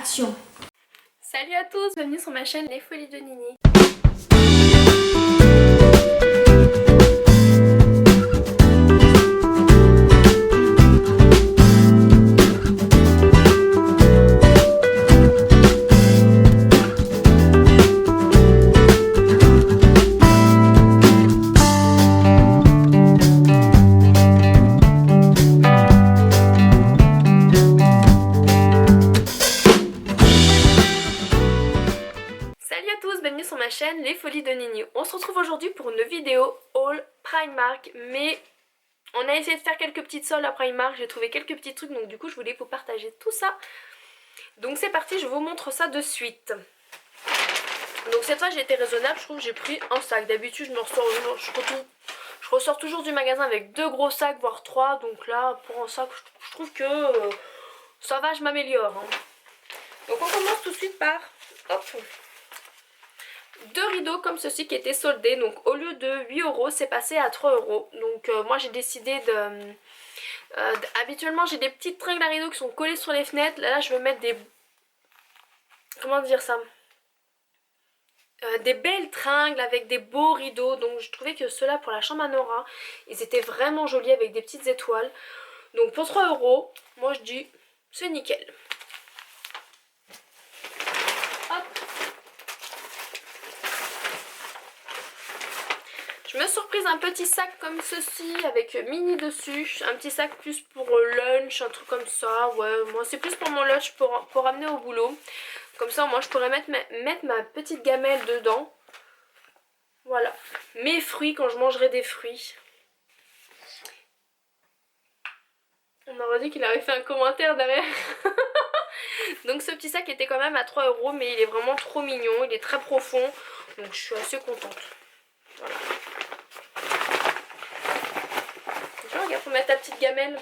action. Salut à tous, bienvenue sur ma chaîne Les Folies de Nini. Bienvenue sur ma chaîne Les Folies de Nini. On se retrouve aujourd'hui pour une vidéo haul Primark, mais on a essayé de faire quelques petites soldes à Primark, j'ai trouvé quelques petits trucs, donc du coup je voulais vous partager tout ça. Donc c'est parti, je vous montre ça de suite. Donc cette fois j'ai été raisonnable, je trouve que j'ai pris un sac. D'habitude je ressors toujours du magasin avec 2 gros sacs, voire 3, donc là pour un sac je trouve que ça va, je m'améliore. Donc on commence tout de suite par... Hop, 2 rideaux comme ceci qui étaient soldés, donc au lieu de 8 euros c'est passé à 3 euros. Donc moi j'ai décidé de... habituellement j'ai des petites tringles à rideaux qui sont collées sur les fenêtres. Là je veux mettre des... Comment dire ça, des belles tringles avec des beaux rideaux. Donc je trouvais que ceux-là pour la chambre à Nora, ils étaient vraiment jolis avec des petites étoiles. Donc pour 3 euros, moi je dis c'est nickel. Je me suis reprise un petit sac comme ceci avec mini dessus, un petit sac plus pour lunch, un truc comme ça. Ouais, moi c'est plus pour mon lunch pour amener au boulot. Comme ça moi je pourrais mettre ma petite gamelle dedans. Voilà, mes fruits quand je mangerai des fruits. On aurait dit qu'il avait fait un commentaire derrière. Donc ce petit sac était quand même à 3 euros, mais il est vraiment trop mignon, il est très profond. Donc je suis assez contente. Voilà. Regarde, pour mettre la petite gamelle.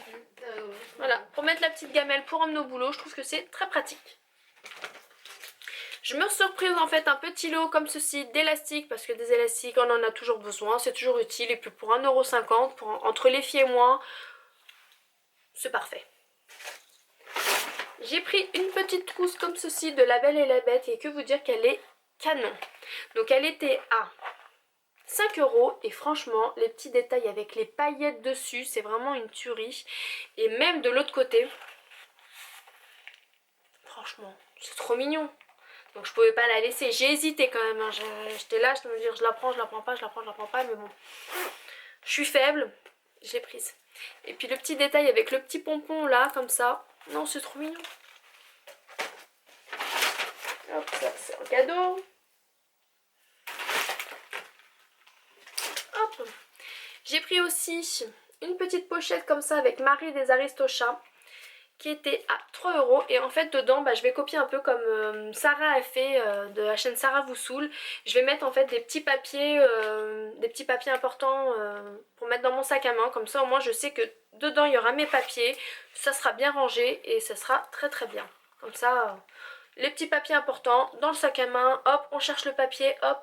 Voilà, pour mettre la petite gamelle pour emmener au boulot, je trouve que c'est très pratique. Je me suis surprise en fait un petit lot comme ceci d'élastiques, parce que des élastiques on en a toujours besoin, c'est toujours utile. Et puis pour 1,50 €, entre les filles et moi, c'est parfait. J'ai pris une petite trousse comme ceci de La Belle et la Bête, et que vous dire qu'elle est canon. Donc elle était à 5 € et franchement les petits détails avec les paillettes dessus c'est vraiment une tuerie. Et même de l'autre côté, franchement c'est trop mignon. Donc je pouvais pas la laisser, j'ai hésité quand même, hein. J'étais là, je me dire je la prends, je la prends pas, je la prends, je la prends pas, mais bon, je suis faible, je l'ai prise. Et puis le petit détail avec le petit pompon là comme ça, non c'est trop mignon. Hop, ça c'est un cadeau. Hop. J'ai pris aussi une petite pochette comme ça avec Marie des Aristochats qui était à 3 €. Et en fait dedans je vais copier un peu comme Sarah a fait de la chaîne Sarah vous saoule. Je vais mettre en fait des petits papiers importants pour mettre dans mon sac à main. Comme ça au moins je sais que dedans il y aura mes papiers, ça sera bien rangé et ça sera très très bien. Comme ça les petits papiers importants dans le sac à main, hop on cherche le papier, hop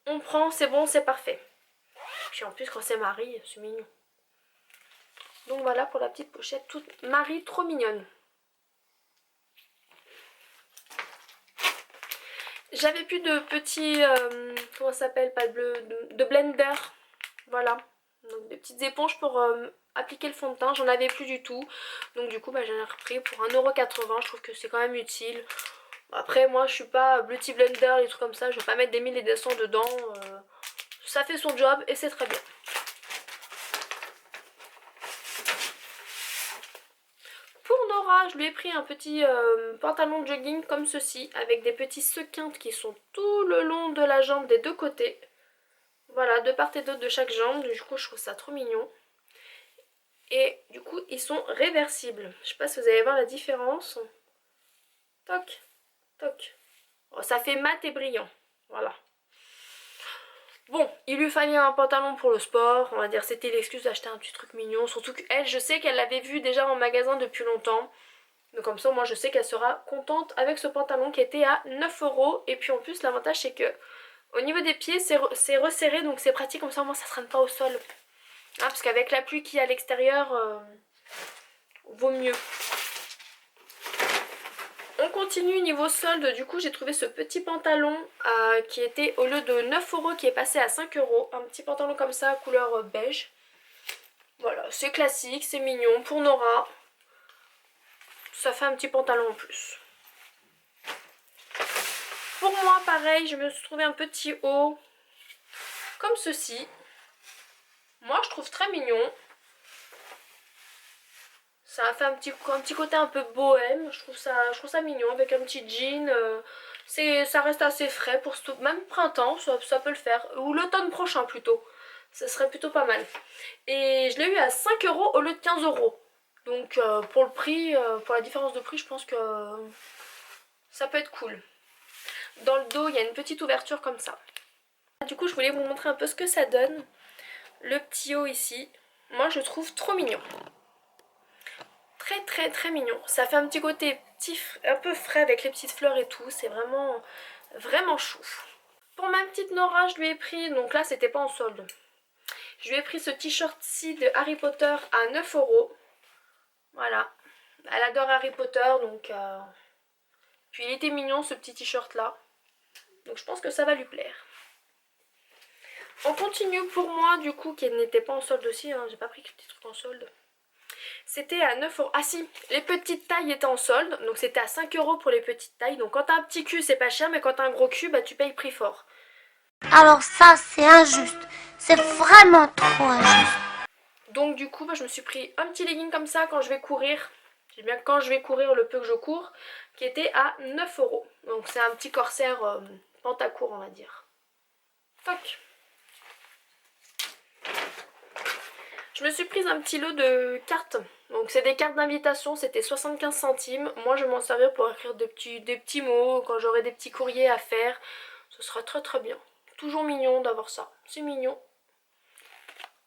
on prend, c'est bon, c'est parfait. Puis en plus quand c'est Marie, c'est mignon. Donc voilà pour la petite pochette toute Marie trop mignonne. J'avais plus de petits, comment ça s'appelle, pas de bleu, de blender. Voilà, donc des petites éponges pour appliquer le fond de teint, j'en avais plus du tout. Donc du coup j'en ai repris pour 1,80 €, je trouve que c'est quand même utile. Après moi je suis pas beauty blender, les trucs comme ça, je vais pas mettre des 1000 et des cents dedans. Ça fait son job et c'est très bien. Je lui ai pris un petit pantalon de jogging comme ceci avec des petits sequins qui sont tout le long de la jambe des deux côtés. Voilà, de part et d'autre de chaque jambe. Du coup je trouve ça trop mignon. Et du coup ils sont réversibles. Je sais pas si vous allez voir la différence. Toc, toc. Oh, ça fait mat et brillant. Voilà. Bon, il lui fallait un pantalon pour le sport. On va dire c'était l'excuse d'acheter un petit truc mignon. Surtout qu'elle, je sais qu'elle l'avait vu déjà en magasin depuis longtemps. Donc comme ça moi je sais qu'elle sera contente avec ce pantalon qui était à 9 €. Et puis en plus l'avantage c'est que au niveau des pieds c'est resserré, donc c'est pratique, comme ça au moins ça ne traîne pas au sol. Ah, parce qu'avec la pluie qu'il y a à l'extérieur, vaut mieux. On continue. continue niveau solde, du coup j'ai trouvé ce petit pantalon qui était au lieu de 9 € qui est passé à 5 €. Un petit pantalon comme ça couleur beige. Voilà, c'est classique, c'est mignon pour Nora. Ça fait un petit pantalon en plus. Pour moi pareil, je me suis trouvé un petit haut comme ceci. Moi je trouve très mignon. Ça a fait un petit côté un peu bohème, je trouve ça mignon avec un petit jean. Ça reste assez frais pour même printemps, ça peut le faire. Ou l'automne prochain plutôt. Ça serait plutôt pas mal. Et je l'ai eu à 5 € au lieu de 15 €. Donc pour le prix, pour la différence de prix, je pense que ça peut être cool. Dans le dos, il y a une petite ouverture comme ça. Du coup, je voulais vous montrer un peu ce que ça donne. Le petit haut ici, moi je le trouve trop mignon. Très très très mignon. Ça fait un petit côté un peu frais avec les petites fleurs et tout. C'est vraiment vraiment chou. Pour ma petite Nora, je lui ai pris, donc là c'était pas en solde. Je lui ai pris ce t-shirt-ci de Harry Potter à 9 €. Voilà. Elle adore Harry Potter, donc... Puis il était mignon ce petit t-shirt là. Donc je pense que ça va lui plaire. On continue pour moi du coup, qui n'était pas en solde aussi. Hein. J'ai pas pris que des trucs en solde. C'était à 9 €. Ah si, les petites tailles étaient en solde. Donc c'était à 5 € pour les petites tailles. Donc quand t'as un petit cul, c'est pas cher. Mais quand t'as un gros cul, bah tu payes prix fort. Alors ça, c'est injuste. C'est vraiment trop injuste. Donc du coup, bah, je me suis pris un petit legging comme ça quand je vais courir. J'ai bien quand je vais courir le peu que je cours. Qui était à 9 €. Donc c'est un petit corsaire pantacourt, on va dire. Toc. Je me suis prise un petit lot de cartes. Donc c'est des cartes d'invitation, c'était 75 centimes. Moi je vais m'en servir pour écrire des petits mots quand j'aurai des petits courriers à faire. Ce sera très très bien. Toujours mignon d'avoir ça. C'est mignon.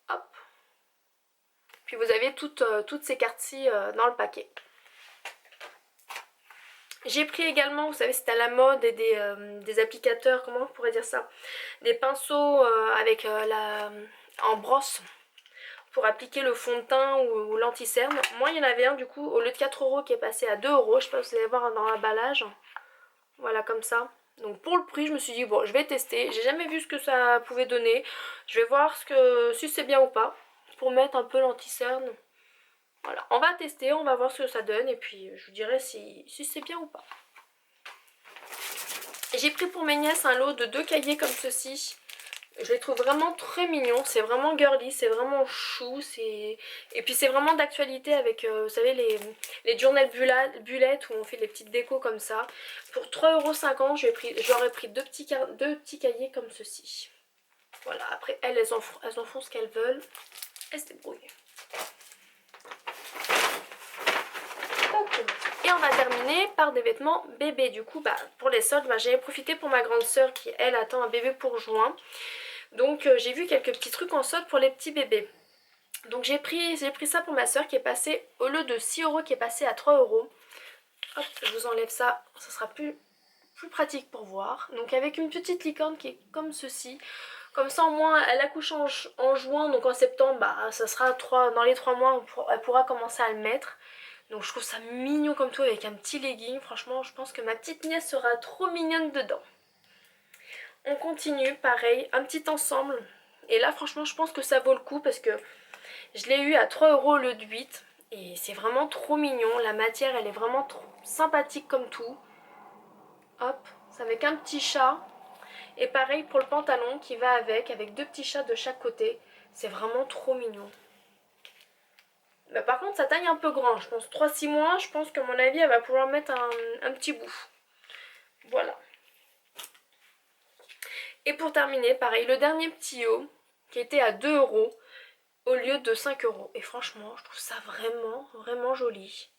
Hop. Puis vous avez toutes ces cartes-ci dans le paquet. J'ai pris également, vous savez c'était à la mode, et des applicateurs, comment on pourrait dire ça, des pinceaux avec en brosse. Pour appliquer le fond de teint ou l'anti-cerne. Moi il y en avait un du coup au lieu de 4 € qui est passé à 2 €. Je sais pas si vous allez voir dans l'emballage. Voilà comme ça. Donc pour le prix je me suis dit bon je vais tester. J'ai jamais vu ce que ça pouvait donner. Je vais voir si c'est bien ou pas. Pour mettre un peu l'anti-cerne. Voilà, on va tester, on va voir ce que ça donne. Et puis je vous dirai si c'est bien ou pas. J'ai pris pour mes nièces un lot de 2 cahiers comme ceci. Je les trouve vraiment très mignons, c'est vraiment girly, c'est vraiment chou, et puis c'est vraiment d'actualité avec, vous savez, les journal bullet où on fait des petites décos comme ça. Pour 3,50 €, j'aurais pris deux petits cahiers comme ceci. Voilà, après elles en font ce qu'elles veulent, elles se débrouillent. Et on va terminer par des vêtements bébés. Du coup, bah, pour les soldes, bah, j'ai profité pour ma grande soeur qui, elle, attend un bébé pour juin. Donc j'ai vu quelques petits trucs en solde pour les petits bébés. Donc j'ai pris ça pour ma soeur qui est passée, au lieu de 6 € qui est passé à 3 €. Hop, je vous enlève ça, ça sera plus pratique pour voir. Donc avec une petite licorne qui est comme ceci. Comme ça au moins elle accouche en juin, donc en septembre, bah, ça sera dans les 3 mois, elle pourra commencer à le mettre. Donc je trouve ça mignon comme tout avec un petit legging. Franchement je pense que ma petite nièce sera trop mignonne dedans. On continue, pareil, un petit ensemble. Et là franchement je pense que ça vaut le coup parce que je l'ai eu à 3 € au lieu de 8. Et c'est vraiment trop mignon. La matière elle est vraiment trop sympathique comme tout. Hop, c'est avec un petit chat. Et pareil pour le pantalon qui va avec 2 petits chats de chaque côté. C'est vraiment trop mignon. Bah, par contre sa taille est un peu grande. Je pense 3-6 mois, je pense qu'à mon avis elle va pouvoir mettre un petit bout. Voilà. Et pour terminer, pareil, le dernier petit haut qui était à 2 € au lieu de 5 €. Et franchement, je trouve ça vraiment, vraiment joli.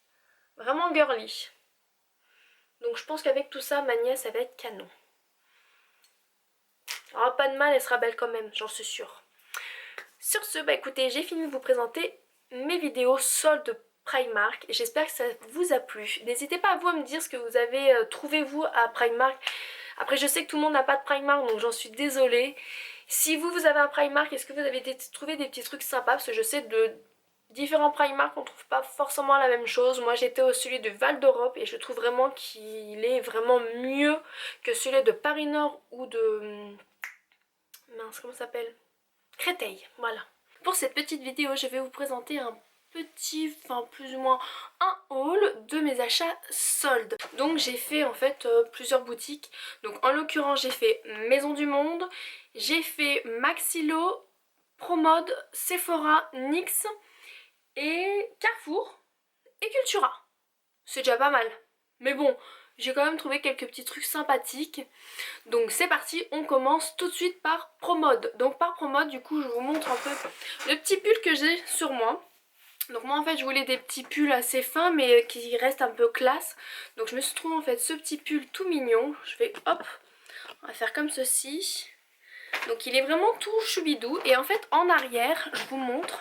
Vraiment girly. Donc je pense qu'avec tout ça, ma nièce, elle va être canon. Alors pas de mal, elle sera belle quand même, j'en suis sûre. Sur ce, bah écoutez, j'ai fini de vous présenter mes vidéos soldes Primark. J'espère que ça vous a plu. N'hésitez pas à vous à me dire ce que vous avez trouvé vous à Primark. Après je sais que tout le monde n'a pas de Primark donc j'en suis désolée. Si vous avez un Primark, est-ce que vous avez trouvé des petits trucs sympas? Parce que je sais Différents Primark, on trouve pas forcément la même chose. Moi j'étais au celui de Val d'Europe et je trouve vraiment qu'il est vraiment mieux que celui de Paris Nord ou de... mince, comment ça s'appelle? Créteil, voilà. Pour cette petite vidéo, je vais vous présenter un petit, enfin plus ou moins un haul de mes achats soldes. Donc j'ai fait en fait plusieurs boutiques. Donc en l'occurrence j'ai fait Maison du Monde, j'ai fait Maxilo, Promode, Sephora, NYX et Carrefour et Cultura. C'est déjà pas mal. Mais bon, j'ai quand même trouvé quelques petits trucs sympathiques. Donc c'est parti, on commence tout de suite par Promode. Donc par Promode, du coup je vous montre un peu le petit pull que j'ai sur moi. Donc moi en fait je voulais des petits pulls assez fins mais qui restent un peu classe. Donc je me suis trouvé en fait ce petit pull tout mignon. Je vais hop, on va faire comme ceci. Donc il est vraiment tout choubidou. Et en fait en arrière, je vous montre.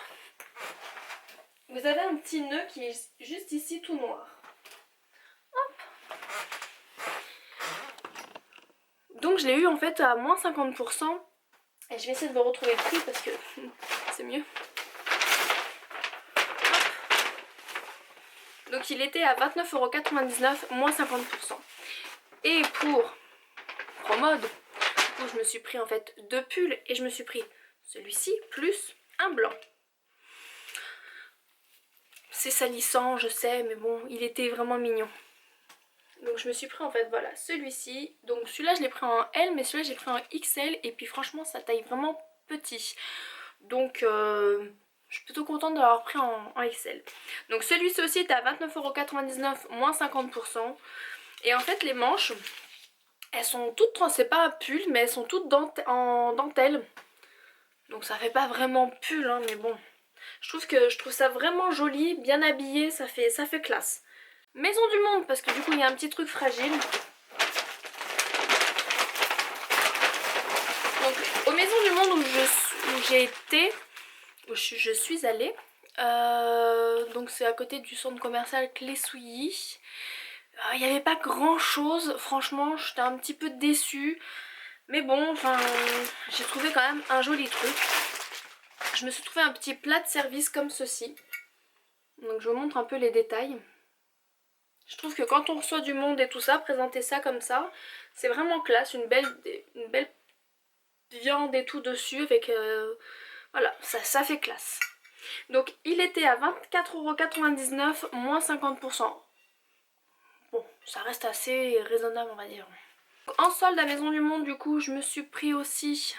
Vous avez un petit nœud qui est juste ici tout noir. Hop. Donc je l'ai eu en fait à moins 50%. Et je vais essayer de vous retrouver le prix parce que c'est mieux. Donc il était à 29,99 € moins 50%. Et pour Promode, du coup je me suis pris en fait 2 pulls et je me suis pris celui-ci plus un blanc. C'est salissant, je sais, mais bon, il était vraiment mignon. Donc je me suis pris en fait voilà celui-ci. Donc celui-là je l'ai pris en L, mais celui-là j'ai pris en XL et puis franchement ça taille vraiment petit. Donc je suis plutôt contente de l'avoir pris en XL. Donc celui-ci aussi est à 29,99 € moins 50%. Et en fait les manches, elles sont toutes, c'est pas un pull, mais elles sont toutes en dentelle. Donc ça fait pas vraiment pull, hein, mais bon. Je trouve ça vraiment joli, bien habillé, ça fait classe. Maison du Monde, parce que du coup il y a un petit truc fragile. Donc aux Maisons du Monde où j'ai été, où je suis allée, donc c'est à côté du centre commercial Clé-Souilly. Il n'y avait pas grand chose, franchement j'étais un petit peu déçue. Mais bon, enfin, j'ai trouvé quand même un joli truc. Je me suis trouvé un petit plat de service comme ceci. Donc je vous montre un peu les détails. Je trouve que quand on reçoit du monde et tout ça, présenter ça comme ça, c'est vraiment classe. Une belle viande et tout dessus avec... voilà, ça fait classe. Donc il était à 24,99 € moins 50%. Bon, ça reste assez raisonnable on va dire. En solde à Maison du Monde du coup je me suis pris aussi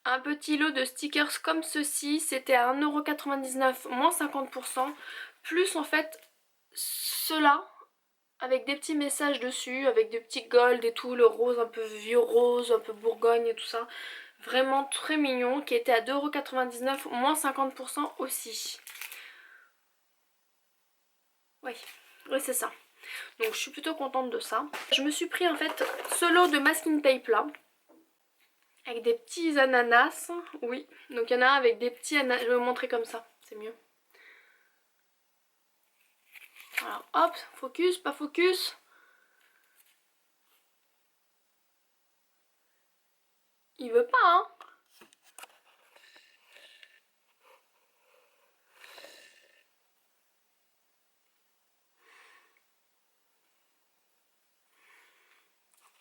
un petit lot de stickers comme ceci. C'était à 1,99 € moins 50%. Plus en fait cela avec des petits messages dessus, avec des petits gold et tout, le rose un peu vieux rose, un peu bourgogne et tout ça. Vraiment très mignon, qui était à 2,99 € moins 50% aussi. Oui, c'est ça. Donc je suis plutôt contente de ça. Je me suis pris en fait ce lot de masking tape là. Avec des petits ananas. Oui, donc il y en a un avec des petits ananas. Je vais vous montrer comme ça, c'est mieux. Alors hop, focus, pas focus. Il veut pas hein.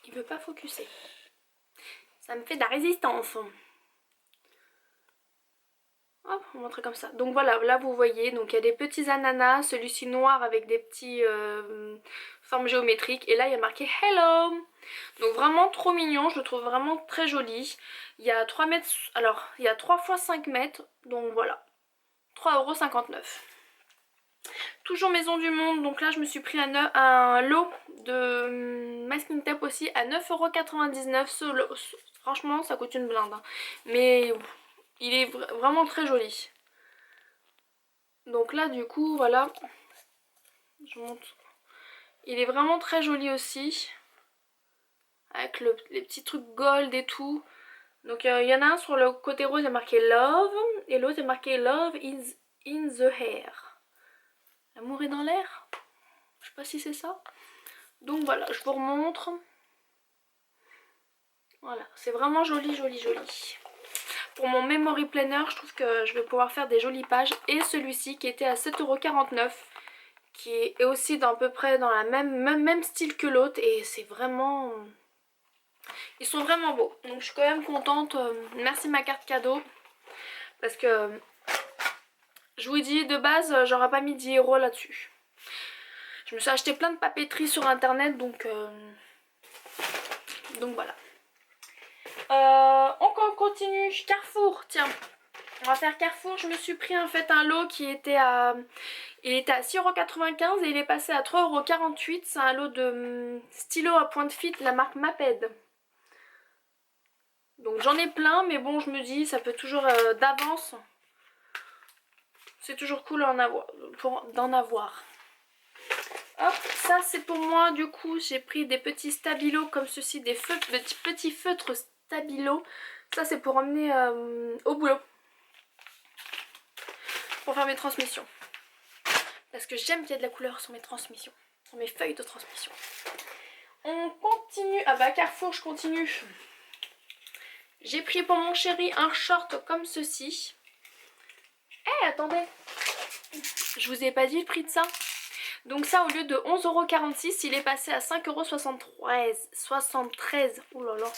Il veut pas focuser. Ça me fait de la résistance. Hop, on montre comme ça. Donc voilà, là vous voyez, donc il y a des petits ananas, celui-ci noir avec des petits formes géométriques. Et là il y a marqué Hello. Donc vraiment trop mignon, je le trouve vraiment très joli. Il y a 3 mètres, alors il y a 3 x 5 mètres, donc voilà. 3,59 €. Toujours Maison du Monde, donc là je me suis pris un lot de masking tape aussi à 9,99 €. Franchement ça coûte une blinde, hein. Mais il est vraiment très joli. Donc là du coup voilà, je montre. Il est vraiment très joli aussi. Avec les petits trucs gold et tout. Donc il y en a un sur le côté rose, il y a marqué Love. Et l'autre il y a marqué Love is in the air. L'amour est dans l'air. Je sais pas si c'est ça. Donc voilà, je vous remontre. Voilà, c'est vraiment joli, joli, joli. pour mon memory planner, je trouve que je vais pouvoir faire des jolies pages. Et celui-ci qui était à 7,49 €, qui est aussi d'à peu près dans la même style que l'autre. Et c'est vraiment... Ils sont vraiment beaux. Donc je suis quand même contente. Merci ma carte cadeau. Parce que je vous dis, de base, j'aurais pas mis 10 € là-dessus. Je me suis acheté plein de papeterie sur internet, donc voilà. On continue. Carrefour, tiens. On va faire Carrefour. Je me suis pris en fait un lot qui était à... Il était à 6,95 € et il est passé à 3,48 €. C'est un lot de stylo à pointe fit, la marque Maped. Donc j'en ai plein, mais bon, je me dis, ça peut toujours d'avance. C'est toujours cool d'en avoir. Hop, ça c'est pour moi. Du coup, j'ai pris des petits stabilos comme ceci, des petits feutres stabilos. Ça c'est pour emmener au boulot. Pour faire mes transmissions. Parce que j'aime qu'il y ait de la couleur sur mes transmissions. Sur mes feuilles de transmission. On continue. Ah bah Carrefour, je continue. J'ai pris pour mon chéri un short comme ceci. Eh, attendez. Je vous ai pas dit le prix de ça. Donc ça, au lieu de 11,46 €, il est passé à 5,73 €. Ouh là là.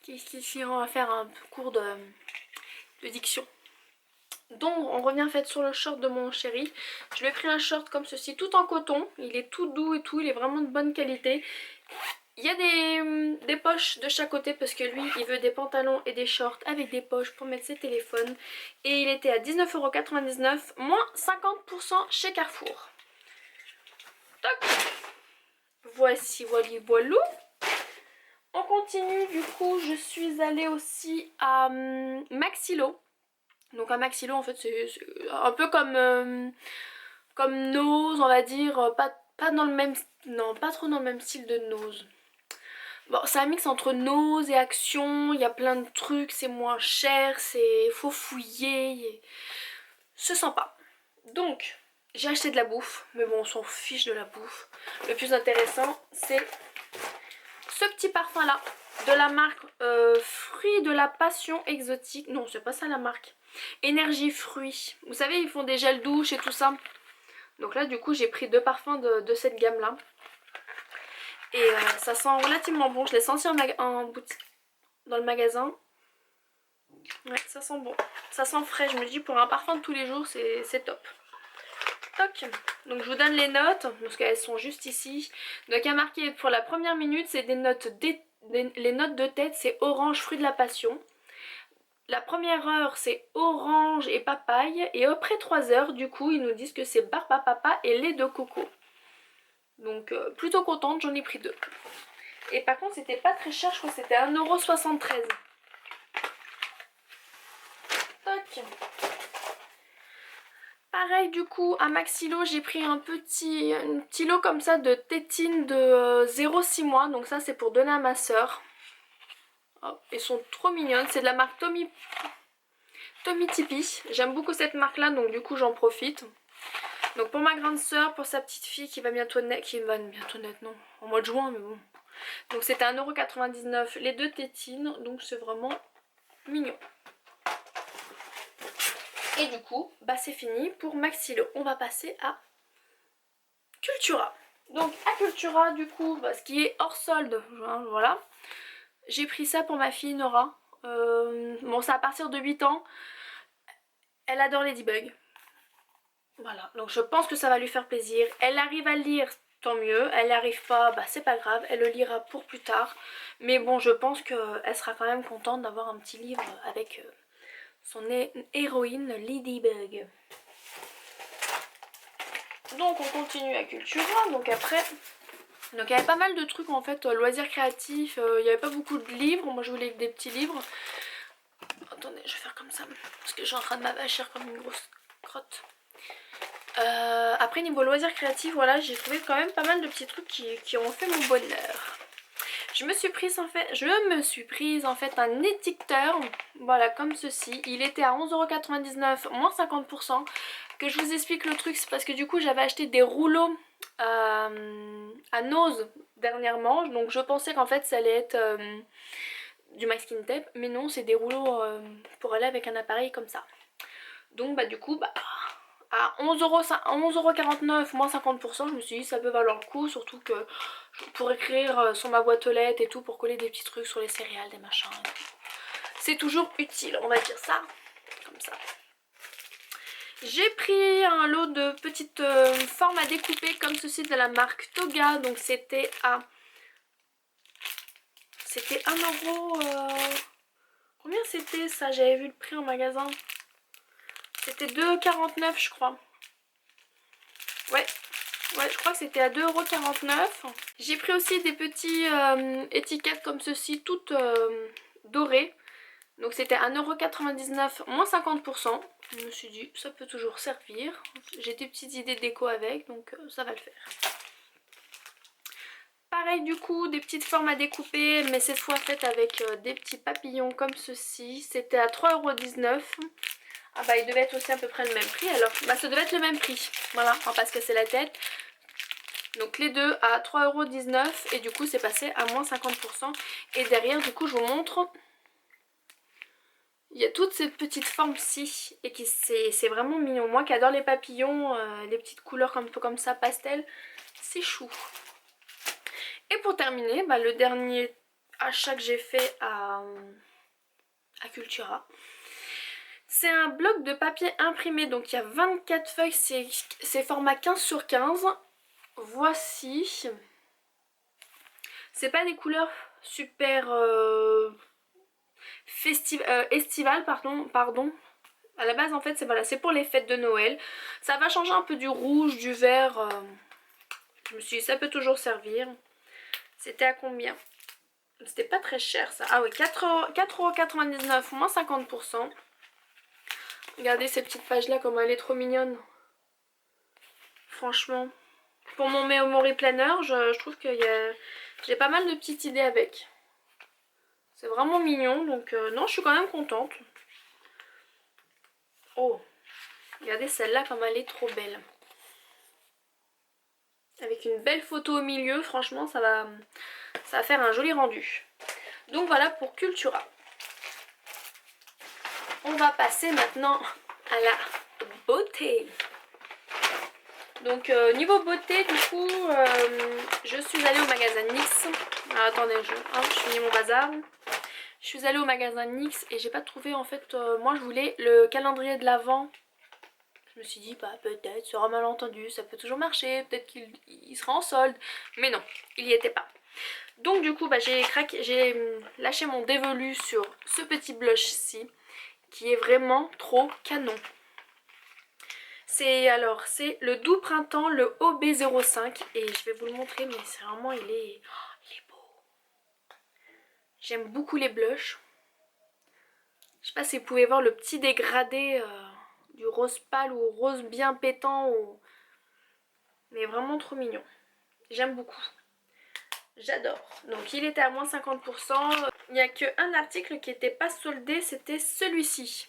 Ici, on va faire un cours de diction. Donc on revient en fait sur le short de mon chéri. Je lui ai pris un short comme ceci, tout en coton. Il est tout doux et tout, il est vraiment de bonne qualité. Il y a des poches de chaque côté parce que lui il veut des pantalons et des shorts avec des poches pour mettre ses téléphones. Et il était à 19,99 €, moins 50% chez Carrefour. Toc. Voici, voilou. On continue, du coup je suis allée aussi à Maxilo. Donc à Maxilo en fait c'est un peu comme Nose, on va dire, pas dans le même, non pas trop dans le même style de Nose. Bon, c'est un mix entre Nose et Action, il y a plein de trucs, c'est moins cher, faut fouiller, c'est sympa. Donc j'ai acheté de la bouffe, mais bon on s'en fiche de la bouffe. Le plus intéressant c'est ce petit parfum là, de la marque Fruits de la Passion Exotique. Non, c'est pas ça la marque. Énergie Fruits. Vous savez, ils font des gels douche et tout ça. Donc là, du coup, j'ai pris 2 parfums de cette gamme là. Et ça sent relativement bon. Je l'ai senti en boutique, dans le magasin. Ouais, ça sent bon. Ça sent frais. Je me dis, pour un parfum de tous les jours, c'est top. Toc. Donc je vous donne les notes, parce qu'elles sont juste ici. Donc il y a marqué pour la première minute, c'est des notes les notes de tête, c'est orange, fruit de la passion. La première heure, c'est orange et papaye. Et après 3 heures, du coup, ils nous disent que c'est barbe à papa et lait de coco. Donc plutôt contente, j'en ai pris 2. Et par contre, c'était pas très cher, je crois que c'était 1,73 €. Toc. Pareil du coup à Maxilo j'ai pris un petit lot comme ça de tétines de 0,6 mois. Donc ça c'est pour donner à ma soeur. Oh, elles sont trop mignonnes. C'est de la marque Tommy Tipi. J'aime beaucoup cette marque là donc du coup j'en profite. Donc pour ma grande soeur, pour sa petite fille qui va bientôt naître, non, en mois de juin mais bon. Donc c'était 1,99 € les 2 tétines. Donc c'est vraiment mignon. Et du coup, bah c'est fini pour Maxilo. On va passer à Cultura. Donc à Cultura, du coup, bah, ce qui est hors solde, hein, voilà. J'ai pris ça pour ma fille Nora. Bon, c'est à partir de 8 ans. Elle adore Ladybug. Voilà, donc je pense que ça va lui faire plaisir. Elle arrive à lire, tant mieux. Elle n'arrive pas, bah c'est pas grave. Elle le lira pour plus tard. Mais bon, je pense qu'elle sera quand même contente d'avoir un petit livre avec... son héroïne Ladybug. Donc on continue à Cultura. Donc après, donc il y avait pas mal de trucs en fait, loisirs créatifs. Il n'y avait pas beaucoup de livres. Moi je voulais des petits livres. Attendez, je vais faire comme ça parce que je suis en train de m'avachir comme une grosse crotte. Après niveau loisirs créatifs, voilà, j'ai trouvé quand même pas mal de petits trucs qui ont fait mon bonheur. Je me suis prise en fait un étiqueteur, voilà comme ceci. Il était à 11,99 € moins 50%. Que je vous explique le truc, c'est parce que du coup j'avais acheté des rouleaux à Nose dernièrement. Donc je pensais qu'en fait ça allait être du My Skin Tape, mais non, c'est des rouleaux pour aller avec un appareil comme ça. Donc bah du coup, bah à 11,49€ moins 50%, je me suis dit ça peut valoir le coup, surtout que je pourrais écrire sur ma boîte aux lettres et tout pour coller des petits trucs sur les céréales, des machins. C'est toujours utile, on va dire ça, comme ça. J'ai pris un lot de petites formes à découper comme ceci de la marque Toga, donc c'était à... C'était 1€... Combien c'était ça? J'avais vu le prix en magasin. C'était 2,49€ je crois. Ouais, je crois que c'était à 2,49€. J'ai pris aussi des petits étiquettes comme ceci, toutes dorées. Donc c'était 1,99€ moins 50%. Je me suis dit ça peut toujours servir. J'ai des petites idées déco avec, donc ça va le faire. Pareil du coup, des petites formes à découper, mais cette fois faites avec des petits papillons comme ceci. C'était à 3,19€. Ah bah il devait être aussi à peu près le même prix alors. Bah ça devait être le même prix. Voilà, on va pas se casser la tête. Donc les deux à 3,19€ et du coup c'est passé à moins 50%. Et derrière du coup je vous montre. Il y a toutes ces petites formes-ci et qui c'est vraiment mignon. Moi qui adore les papillons, les petites couleurs un peu comme ça, pastel, c'est chou. Et pour terminer, bah, le dernier achat que j'ai fait à Cultura. C'est un bloc de papier imprimé, donc il y a 24 feuilles, c'est format 15×15. Voici. C'est pas des couleurs super estivales, pardon. À la base en fait c'est voilà, c'est pour les fêtes de Noël. Ça va changer un peu du rouge, du vert. Je me suis dit ça peut toujours servir. C'était à combien? C'était pas très cher ça. Ah oui, 4,99€ moins 50%. Regardez cette petite page là comme elle est trop mignonne. Franchement. Pour mon memory planner, je trouve que j'ai pas mal de petites idées avec. C'est vraiment mignon, donc non, je suis quand même contente. Oh, regardez celle-là comme elle est trop belle. Avec une belle photo au milieu, franchement ça va faire un joli rendu. Donc voilà pour Cultura. On va passer maintenant à la beauté. Donc niveau beauté du coup je suis allée au magasin NYX. Alors, attendez, je finis mon bazar. Je suis allée au magasin NYX et j'ai pas trouvé en fait, moi je voulais le calendrier de l'Avent. Je me suis dit bah peut-être sur un malentendu ça peut toujours marcher, peut-être qu'il sera en solde. Mais non, il y était pas. Donc du coup bah, j'ai lâché mon dévolu sur ce petit blush-ci qui est vraiment trop canon. C'est le Doux Printemps, le OB05 et je vais vous le montrer mais c'est vraiment il est beau. J'aime beaucoup les blushs. Je sais pas si vous pouvez voir le petit dégradé du rose pâle ou rose bien pétant mais vraiment trop mignon. J'aime beaucoup. J'adore. Donc il était à moins 50%. Il n'y a qu'un article qui n'était pas soldé, c'était celui-ci.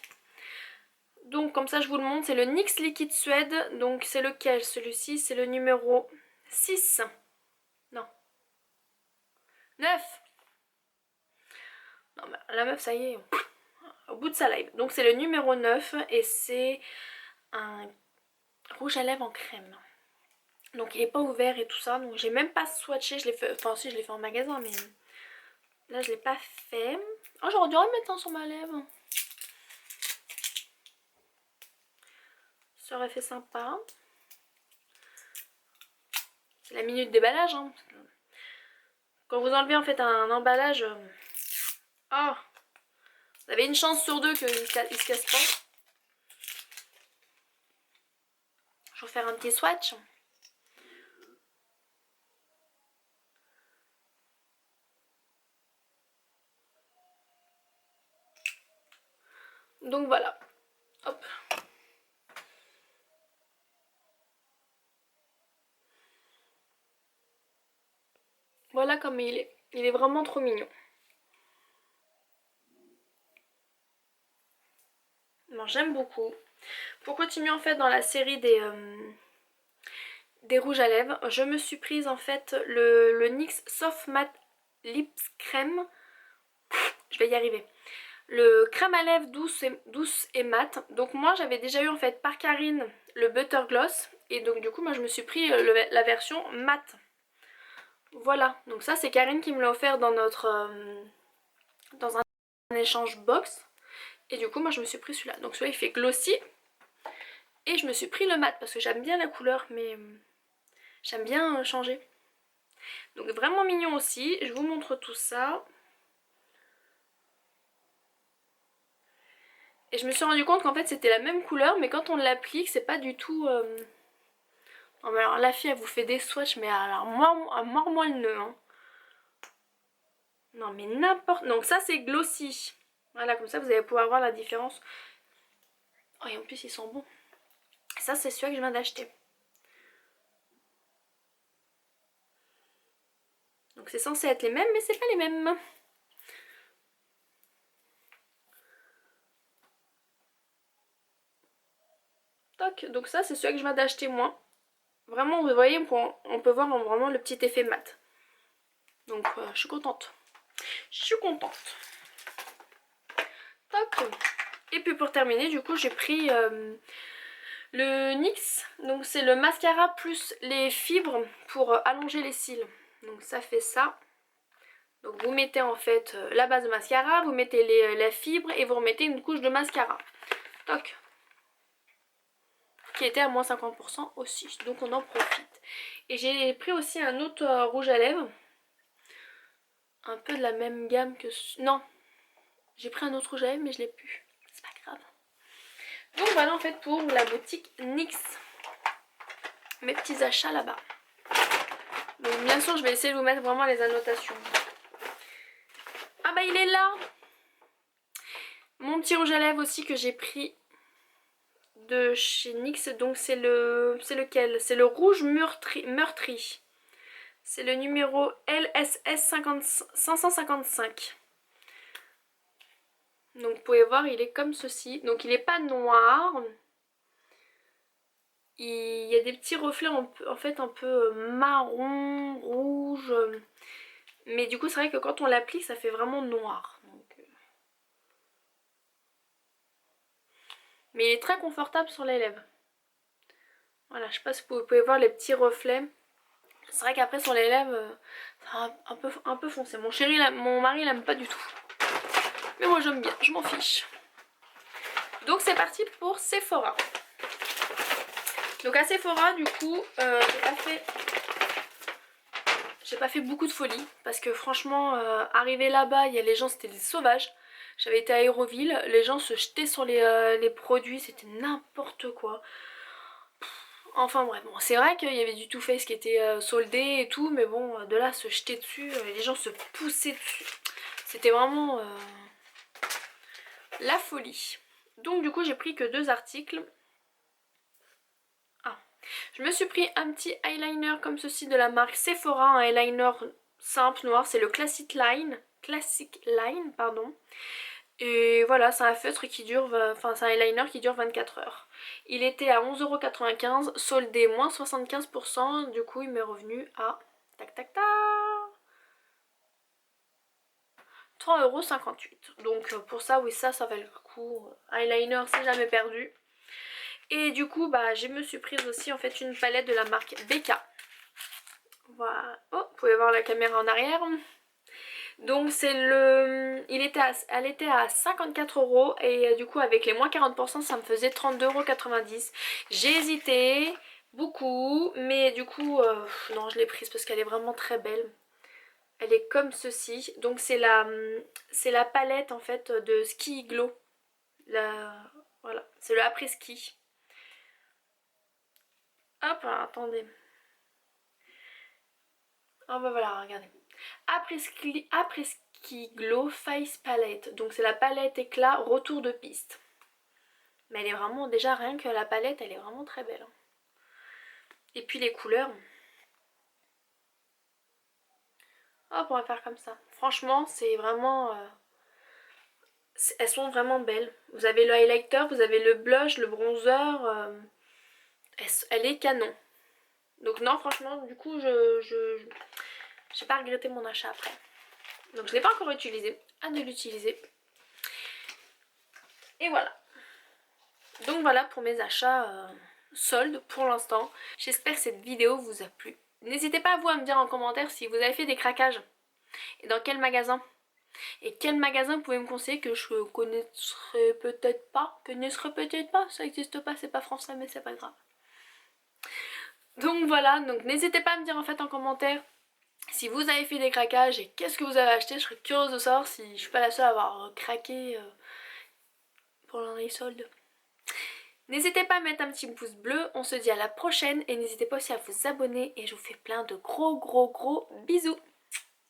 Donc comme ça je vous le montre, c'est le NYX Liquid Suède. Donc c'est lequel celui-ci? C'est le numéro 6. Non. 9. Non bah, la meuf ça y est. Au bout de sa live. Donc c'est le numéro 9 et c'est un rouge à lèvres en crème. Donc il n'est pas ouvert et tout ça. Donc j'ai même pas swatché. Je l'ai fait. Enfin si je l'ai fait en magasin mais là je l'ai pas fait. Oh j'aurais dû remettre un sur ma lèvre. Ça aurait fait sympa. C'est la minute déballage hein. Quand vous enlevez en fait un emballage. Oh, vous avez une chance sur deux qu'il se casse pas. Je vais faire un petit swatch. Donc voilà. Hop. Voilà comme il est. Il est vraiment trop mignon. Bon, j'aime beaucoup. Pour continuer en fait dans la série des rouges à lèvres, je me suis prise en fait le NYX Soft Matte Lips Crème. Je vais y arriver. Le crème à lèvres douce et mat. Donc moi j'avais déjà eu en fait par Karine le Butter Gloss. Et donc du coup moi je me suis pris la version mat. Voilà, donc ça c'est Karine qui me l'a offert dans dans un échange box. Et du coup moi je me suis pris celui-là. Donc celui-là il fait glossy. Et je me suis pris le mat parce que j'aime bien la couleur mais j'aime bien changer. Donc vraiment mignon aussi. Je vous montre tout ça. Et je me suis rendu compte qu'en fait c'était la même couleur mais quand on l'applique c'est pas du tout... Non mais alors la fille elle vous fait des swatchs mais alors moi le nœud hein. Non mais n'importe... Donc ça c'est glossy. Voilà comme ça vous allez pouvoir voir la différence. Oh et en plus ils sont bons. Ça c'est celui que je viens d'acheter. Donc c'est censé être les mêmes mais c'est pas les mêmes. Toc, donc ça c'est celui que je viens d'acheter moi. Vraiment vous voyez on peut voir vraiment le petit effet mat. Donc je suis contente. Je suis contente. Toc. Et puis pour terminer du coup j'ai pris le NYX. Donc c'est le mascara plus les fibres pour allonger les cils. Donc ça fait ça. Donc vous mettez en fait la base de mascara, vous mettez la fibre et vous remettez une couche de mascara. Toc. Qui était à moins 50% aussi, donc on en profite. Et j'ai pris aussi un autre rouge à lèvres. Un peu de la même gamme que... Non, j'ai pris un autre rouge à lèvres mais je l'ai plus. C'est pas grave. Donc voilà en fait pour la boutique NYX. Mes petits achats là-bas. Donc bien sûr je vais essayer de vous mettre vraiment les annotations. Ah bah il est là. Mon petit rouge à lèvres aussi que j'ai pris de chez NYX. Donc c'est lequel? C'est le rouge meurtri. C'est le numéro LSS 555. Donc vous pouvez voir il est comme ceci. Donc il n'est pas noir. Il y a des petits reflets en fait un peu marron, rouge. Mais du coup c'est vrai que quand on l'applique ça fait vraiment noir. Donc, mais il est très confortable sur les lèvres. Voilà, je sais pas si vous pouvez voir les petits reflets. C'est vrai qu'après sur les lèvres, c'est un peu foncé. Mon mari l'aime pas du tout. Mais moi j'aime bien, je m'en fiche. Donc c'est parti pour Sephora. Donc à Sephora du coup, j'ai pas fait beaucoup de folie. Parce que franchement, arrivé là-bas, il y a les gens, c'était des sauvages. J'avais été à Aéroville, les gens se jetaient sur les produits, c'était n'importe quoi. Enfin bref, bon, c'est vrai qu'il y avait du Too Faced qui était soldé et tout, mais bon, de là se jeter dessus, les gens se poussaient dessus. C'était vraiment la folie. Donc du coup j'ai pris que 2 articles. Ah, je me suis pris un petit eyeliner comme ceci de la marque Sephora, un eyeliner simple noir, c'est le Classic Line, pardon. Et voilà, c'est un feutre qui dure, enfin c'est un eyeliner qui dure 24 heures. Il était à 11,95 €, soldé moins 75%, du coup il m'est revenu à... Tac tac tac 3,58 €. Donc pour ça, oui, ça valait le coup. Eyeliner, c'est jamais perdu. Et du coup, bah, je me suis prise aussi en fait une palette de la marque BK. Voilà. Oh, vous pouvez voir la caméra en arrière. Donc c'est elle était à 54 € et du coup avec les moins 40% ça me faisait 32,90 €. J'ai hésité beaucoup mais du coup non je l'ai prise parce qu'elle est vraiment très belle. Elle est comme ceci. Donc c'est la palette en fait de Ski Glow. Voilà, c'est le après ski. Hop, alors, attendez. Ah bah voilà, regardez. Après ski Glow Face Palette. Donc c'est la palette éclat retour de piste. Mais elle est vraiment, déjà rien que la palette, elle est vraiment très belle. Et puis les couleurs. Hop, on va faire comme ça. Franchement, c'est vraiment... elles sont vraiment belles. Vous avez le highlighter, vous avez le blush, le bronzer. Elle est canon. Donc non, franchement, du coup, j'ai pas regretté mon achat après. Donc je ne l'ai pas encore utilisé, hâte de l'utiliser. Et voilà. Donc voilà pour mes achats soldes pour l'instant. J'espère que cette vidéo vous a plu. N'hésitez pas vous à me dire en commentaire si vous avez fait des craquages et dans quel magasin. Et quel magasin vous pouvez me conseiller que je connaîtrais peut-être pas. Ça n'existe pas, c'est pas français mais c'est pas grave. Donc voilà, donc n'hésitez pas à me dire en fait en commentaire si vous avez fait des craquages et qu'est-ce que vous avez acheté. Je serais curieuse de savoir si je suis pas la seule à avoir craqué pour les soldes. N'hésitez pas à mettre un petit pouce bleu, on se dit à la prochaine et n'hésitez pas aussi à vous abonner et je vous fais plein de gros bisous.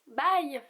Bye!